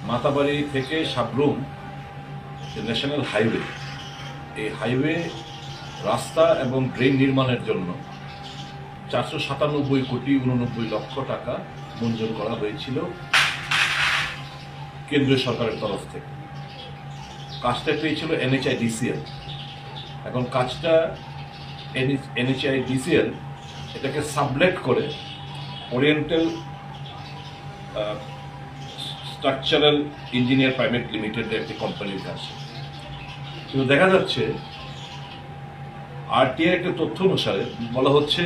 মাতাবাড়ি থেকে সাবরুম যে national highway, এই হাইওয়ে রাস্তা এবং ড্রেন নির্মাণের জন্য 497,89,89 টাকা মঞ্জুর করা হয়েছিল কেন্দ্রীয় সরকারের তরফ থেকে। কাজটা পেয়েছিল NHIDCL। এখন কাজটা NHIDCL এটাকে সাবলেট করে ওরিয়েন্টাল স্ট্রাকচারাল ইঞ্জিনিয়ার প্রাইভেট লিমিটেডের একটি কোম্পানির কাছে। কিন্তু দেখা যাচ্ছে RTI একটা তথ্য অনুসারে বলা হচ্ছে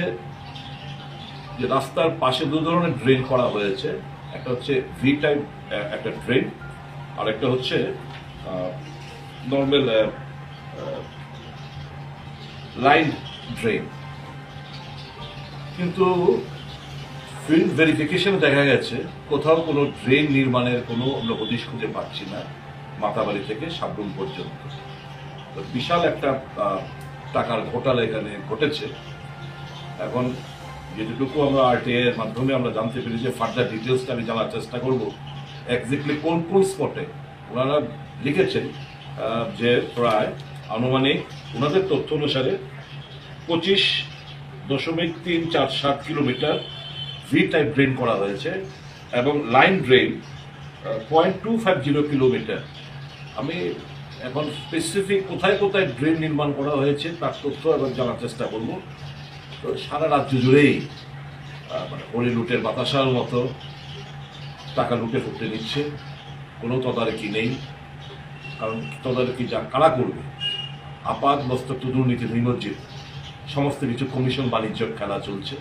যে রাস্তার পাশে দু ধরনের ড্রেন করা হয়েছে। একটা হচ্ছে ভি টাইপ একটা ড্রেন, আর একটা হচ্ছে নর্মাল লাইন ড্রেন। কিন্তু ফিল্ড ভেরিফিকেশনে দেখা গেছে কোথাও কোনো ড্রেন নির্মাণের কোনো আমরা হদিশ খুঁজে পাচ্ছি না মাতাবাড়ি থেকে সাবরুম পর্যন্ত। বিশাল একটা টাকার ঘোটালা এখানে ঘটেছে। এখন যেটুকু আমরা RTI এর মাধ্যমে আমরা জানতে পেরেছি, যে ফার্দার ডিটেলসটা আমি জানার চেষ্টা করবো এক্স্যাক্টলি কোন কোন স্পটে ওনারা লিখেছেন যে প্রায় আনুমানিক ওনাদের তথ্য অনুসারে 25.347 কিলোমিটার ভি টাইপ ড্রেন করা হয়েছে এবং লাইন ড্রেন 0.250 কিলোমিটার। আমি এখন স্পেসিফিক কোথায় কোথায় ড্রেন নির্মাণ করা হয়েছে তার তথ্য এবং জানার চেষ্টা করব। তো সারা রাজ্য জুড়েই মানে হরি লুটের বাতাসার মতো টাকা লুটে ফুটে নিচ্ছে, কোনো তদারকি নেই। কারণ তদারকি যা কারা করবে, আপাত মস্তক দুর্নীতি নিমজ্জিত, সমস্ত কিছু কমিশন বাণিজ্য খেলা চলছে।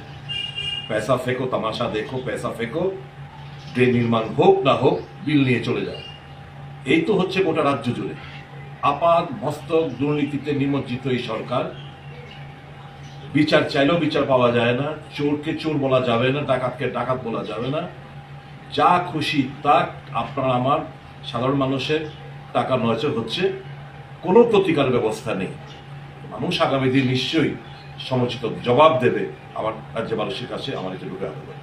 পয়সা ফেঁকো, তামাশা দেখো, পয়সা ফেঁকো, ড্রেন নির্মাণ হোক না হোক বিল নিয়ে চলে যায়। এই তো হচ্ছে গোটা রাজ্য জুড়ে আপাত মস্তক দুর্নীতিতে নিমজ্জিত এই সরকার। বিচার চাইলেও বিচার পাওয়া যায় না, চোরকে চোর বলা যাবে না, ডাকাতকে ডাকাত বলা যাবে না। যা খুশি তা আপনার আমার সাধারণ মানুষের টাকা নয়চর হচ্ছে, কোনো প্রতিকার ব্যবস্থা নেই। মানুষ আগামী দিন নিশ্চয়ই সমুচিত জবাব দেবে আমার রাজ্য মানুষের কাছে। আমার এটুকু আবেদন।